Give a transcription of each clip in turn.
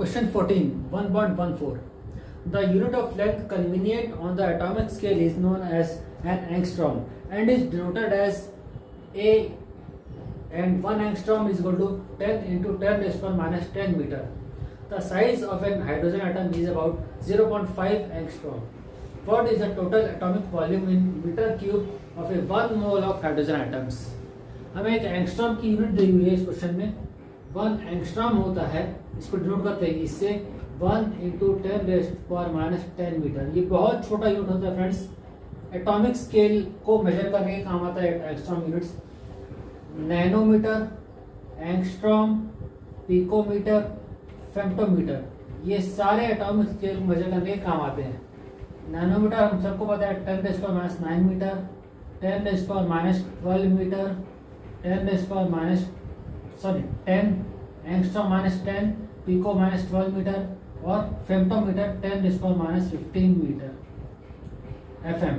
Question 14, 1.14. The unit of length convenient on the atomic scale is known as an angstrom and is denoted as A, and 1 angstrom is equal to 10 into 10 raised to minus 10 meter. The size of an hydrogen atom is about 0.5 angstrom. What is the total atomic volume in meter cube of a 1 mole of hydrogen atoms? हमें एक angstrom की unit दी हुई है इस question में. 1 angstrom होता है, इसको डिनोट करते हैं इससे 1 into 10 raised power minus 10 metre. ये बहुत छोटा यूनिट होता है फ्रेंड्स. एटॉमिक स्केल को मेजर करने के काम आता है angstrom units. Nanometre, angstrom, picometre, femtometre, ये सारे एटॉमिक स्केल को मेजर करने के काम आते हैं. नैनोमीटर हम सबको पता है 10 raised power minus 9 metre, 10 raised power minus 12 metre, 10 raised power minus 10 angstrom minus 10, pico minus 12 metre और femtometre 10 raised power minus 15 metre FM.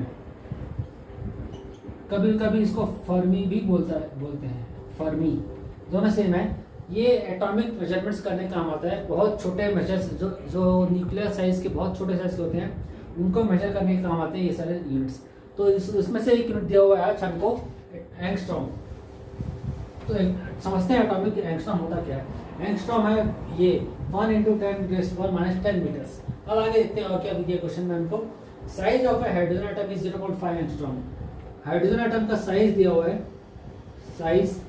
कभी कभी इसको फर्मी भी बोलते हैं. फर्मी दोनों सेम है. ये एटॉमिक मेजरमेंट्स करने का काम आता है. बहुत छोटे मेजर्स जो न्यूक्लियर साइज के बहुत छोटे साइज के होते हैं उनको मेजर करने के काम आते हैं ये सारे यूनिट्स. तो इसमें से एक यूनिट दिया हुआ है आज हमको एंगस्ट्रॉम. तो समझते हैं एटॉमिक एंगस्ट्रॉम होता क्या है. एंगस्ट्रॉम है ये 1 into 10 raised power minus 10 metres. अब आगे देखते हैं और क्या दिया क्वेश्चन में हमको. Size of A hydrogen atom is 0.5 angstrom. Hydrogen atom का साइज दिया हुआ है. साइज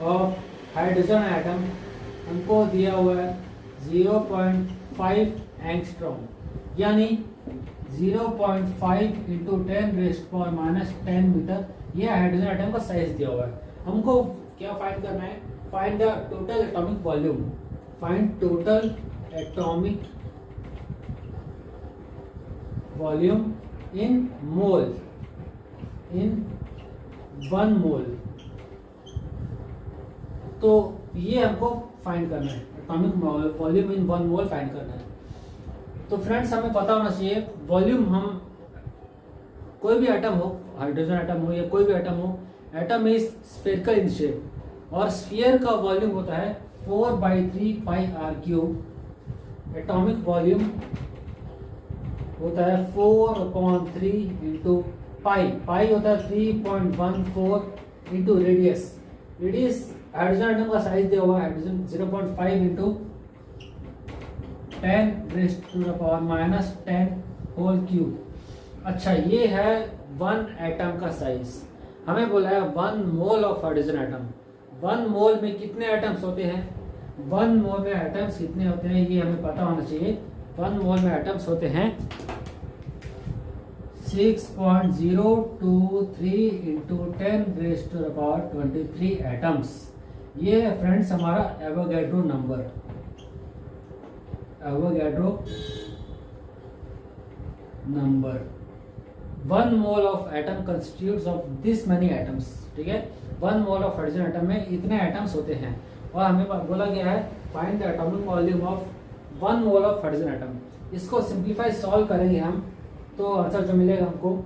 ऑफ हाइड्रोजन एटम हमको दिया हुआ है 0.5 एंगस्ट्रॉम, यानी 0.5 into 10 raised power minus 10 metre. यह हाइड्रोजन एटम का साइज दिया हुआ है. हमको क्या फाइंड करना है? Find the total atomic volume. Find total atomic volume in mole, in 1 mole. तो ये हमको फाइंड करना है. Atomic volume in 1 mole find करना है. तो फ्रेंड्स हमें पता होना चाहिए वॉल्यूम. हम कोई भी एटम हो, हाइड्रोजन एटम हो या कोई भी एटम हो, atom is spherical in shape और स्फीयर का वॉल्यूम होता है 4/3 pi R cube. Atomic volume होता है 4/3 इंटू पाई. पाई होता है 3.14 into radius. Radius hydrogen atom का साइज दिया हुआ है. Hydrogen 0.5 into 10 raised to the power minus 10 whole cube. अच्छा, ये है 1 एटम का साइज. हमें बोला है 1 मोल ऑफ हाइड्रोजन एटम. 1 मोल में कितने एटम्स होते हैं? 1 मोल में एटम्स कितने होते हैं ये हमें पता होना चाहिए. 1 मोल में एटम्स होते हैं 6.023 into 10 raised to the power 23 atoms. ये है फ्रेंड्स हमारा Avogadro number. Avogadro number. 1 mole of atom constitutes of this many atoms. ठीक है, 1 मोल ऑफ हाइड्रोजन एटम में इतने एटम्स होते हैं. और हमें बोला गया है find the atomic volume of 1 mole of hydrogen atom. इसको सिंप्लीफाई सॉल्व करेंगे हम तो आंसर जो मिलेगा हमको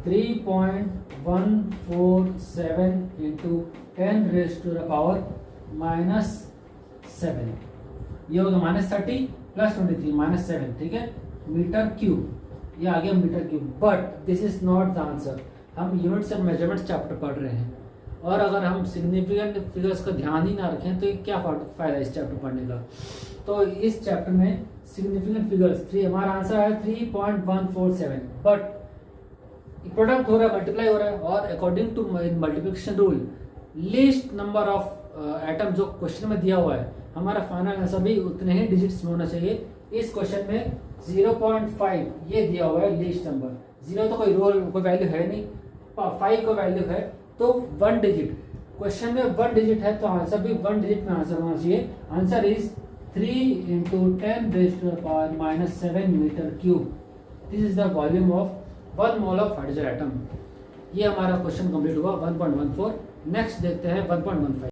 3.147 into 10 raised to the power minus 7. ये होगा माइनस 30 प्लस 23 माइनस 7. ठीक है, मीटर क्यूब. ये आ गया metre cube. But this is not the answer. हम यूनिट्स एंड मेजरमेंट्स चैप्टर पढ़ रहे हैं और अगर हम सिग्निफिकेंट फिगर्स का ध्यान ही ना रखें तो क्या फायदा इस चैप्टर पढ़ने का. तो इस चैप्टर में सिग्निफिकेंट फिगर्स 3, हमारा आंसर है 3.147. बट प्रोडक्ट हो रहा है, मल्टीप्लाई हो रहा है और according to multiplication rule least number of atom जो क्वेश्चन में दिया हुआ है, हमारा फाइनल आंसर भी उतने ही डिजिट्स में होना चाहिए. इस क्वेश्चन में 0.5 ये दिया हुआ है लीस्ट नंबर. 0 तो कोई वैल्यू है नहीं, 5 को वैल्यू है तो 1 डिजिट. क्वेश्चन में 1 डिजिट है तो आंसर भी 1 डिजिट में आंसर होना चाहिए. Answer is 3 into 10 raised to the power minus 7 metre cube. This is the volume of 1 mole of hydrogen atom. ये हमारा क्वेश्चन कंप्लीट हुआ 1.14. नेक्स्ट देखते हैं 1.15.